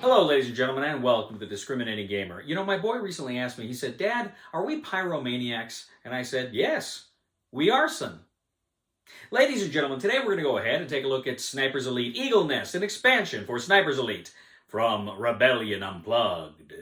Hello, ladies and gentlemen, and welcome to the Discriminating Gamer. You know, my boy recently asked me, he said, Dad, are we pyromaniacs? And I said, yes, we are, son. Ladies and gentlemen, today we're going to go ahead and take a look at Sniper's Elite Eagle Nest, an expansion for Sniper's Elite from Rebellion Unplugged.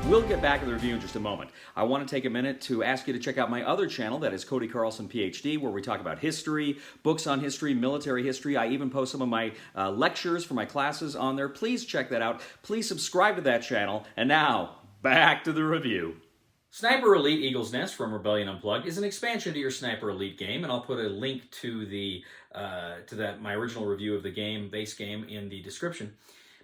We'll get back to the review in just a moment. I want to take a minute to ask you to check out my other channel, that is Cody Carlson, PhD, where we talk about history, books on history, military history. I even post some of my lectures for my classes on there. Please check that out. Please subscribe to that channel. And now, back to the review. Sniper Elite Eagle's Nest from Rebellion Unplugged is an expansion to your Sniper Elite game, and I'll put a link to my original review of the game, base game, in the description.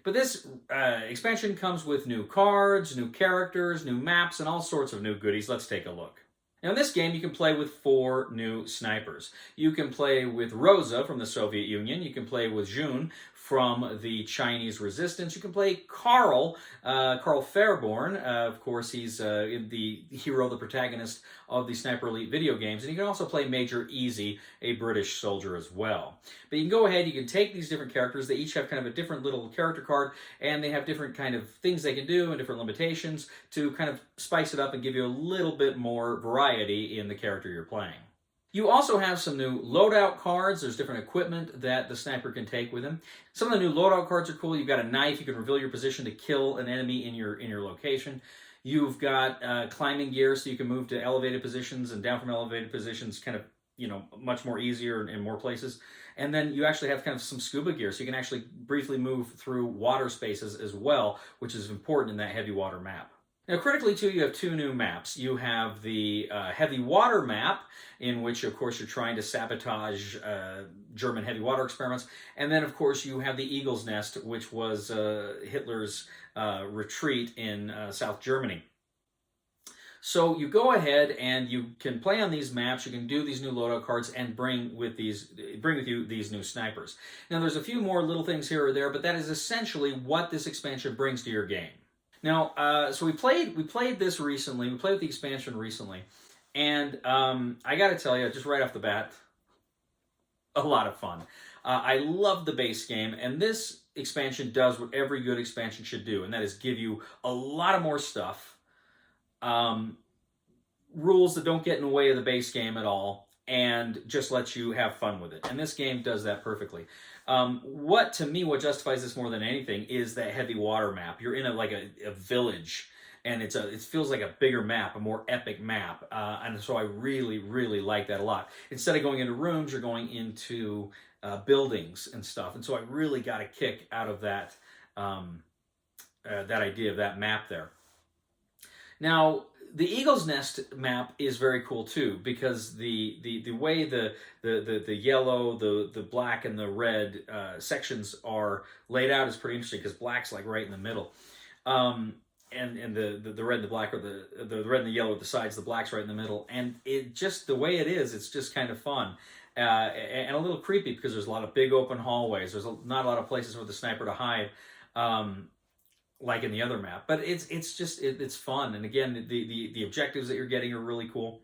But this expansion comes with new cards, new characters, new maps, and all sorts of new goodies. Let's take a look. Now in this game, you can play with 4 new snipers. You can play with Rosa from the Soviet Union. You can play with June from the Chinese Resistance. You can play Carl Fairborn. Of course, he's the hero, the protagonist of the Sniper Elite video games. And you can also play Major Easy, a British soldier as well. But you can go ahead, you can take these different characters. They each have kind of a different little character card, and they have different kind of things they can do and different limitations to kind of spice it up and give you a little bit more variety in the character you're playing. You also have some new loadout cards. There's different equipment that the sniper can take with him. Some of the new loadout cards are cool. You've got a knife. You can reveal your position to kill an enemy in your location. You've got climbing gear, so you can move to elevated positions and down from elevated positions kind of, much more easier in more places. And then you actually have kind of some scuba gear, so you can actually briefly move through water spaces as well, which is important in that heavy water map. Now, critically, too, you have 2 new maps. You have the heavy water map, in which, of course, you're trying to sabotage German heavy water experiments. And then, of course, you have the Eagle's Nest, which was Hitler's retreat in South Germany. So you go ahead and you can play on these maps. You can do these new loadout cards and bring with you these new snipers. Now, there's a few more little things here or there, but that is essentially what this expansion brings to your game. Now, so we played this recently. We played with the expansion recently, and I got to tell you, just right off the bat, a lot of fun. I love the base game, and this expansion does what every good expansion should do, and that is give you a lot of more stuff, rules that don't get in the way of the base game at all, and just lets you have fun with it. And this game does that perfectly. What justifies this more than anything is that heavy water map. You're in a village, and it feels like a bigger map, a more epic map. And so I really, really like that a lot. Instead of going into rooms, you're going into buildings and stuff. And so I really got a kick out of that idea of that map there. Now, the Eagle's Nest map is very cool too, because the way the yellow, the black, and the red sections are laid out is pretty interesting, because black's like right in the middle, and the red and the black are the red and the yellow at the sides, the black's right in the middle, and it just, the way it is, it's just kind of fun. And a little creepy, because there's a lot of big open hallways. There's not a lot of places for the sniper to hide. Like in the other map, but it's fun. And again, the objectives that you're getting are really cool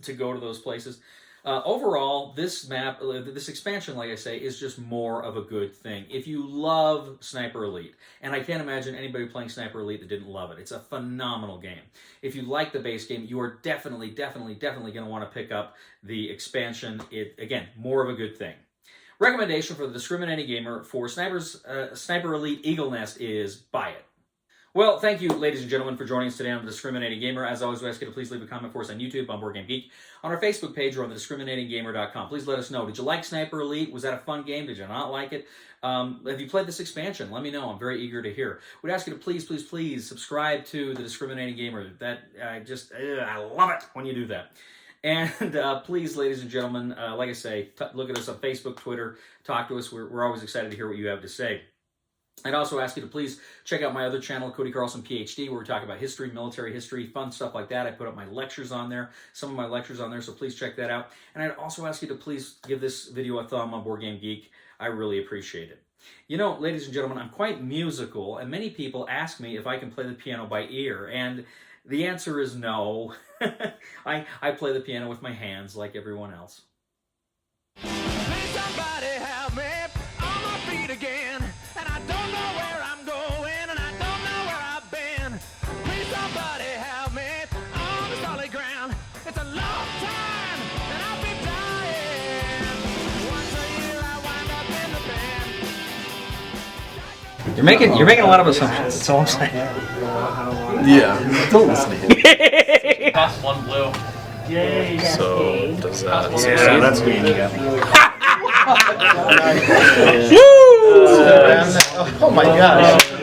to go to those places. Overall, this map, this expansion, like I say, is just more of a good thing. If you love Sniper Elite, and I can't imagine anybody playing Sniper Elite that didn't love it. It's a phenomenal game. If you like the base game, you are definitely going to want to pick up the expansion. Again, more of a good thing. Recommendation for the discriminating gamer for Sniper Elite Eagle Nest is buy it. Well, thank you, ladies and gentlemen, for joining us today on The Discriminating Gamer. As always, we ask you to please leave a comment for us on YouTube, on Board Game Geek, on our Facebook page, or on thediscriminatinggamer.com. Please let us know. Did you like Sniper Elite? Was that a fun game? Did you not like it? Have you played this expansion? Let me know. I'm very eager to hear. We'd ask you to please subscribe to The Discriminating Gamer. I love it when you do that. And please, ladies and gentlemen, like I say, look at us on Facebook, Twitter, talk to us. We're always excited to hear what you have to say. I'd also ask you to please check out my other channel, Cody Carlson, PhD, where we talk about history, military history, fun stuff like that. I put up my lectures on there, some of my lectures on there, so please check that out. And I'd also ask you to please give this video a thumb on Board Game Geek. I really appreciate it. You know, ladies and gentlemen, I'm quite musical, and many people ask me if I can play the piano by ear, and the answer is no. I play the piano with my hands like everyone else. Please somebody help me on my feet again. And I don't know where I'm going, and I don't know where I've been. Please somebody help me on the solid ground. It's a long time, and I'll be dying. Once a year I wind up in the band. You're making a lot of assumptions. That's all I'm saying. Yeah, don't listen to him. Cost one blue. Yay. So, does that... Yeah, that's me. Oh my gosh.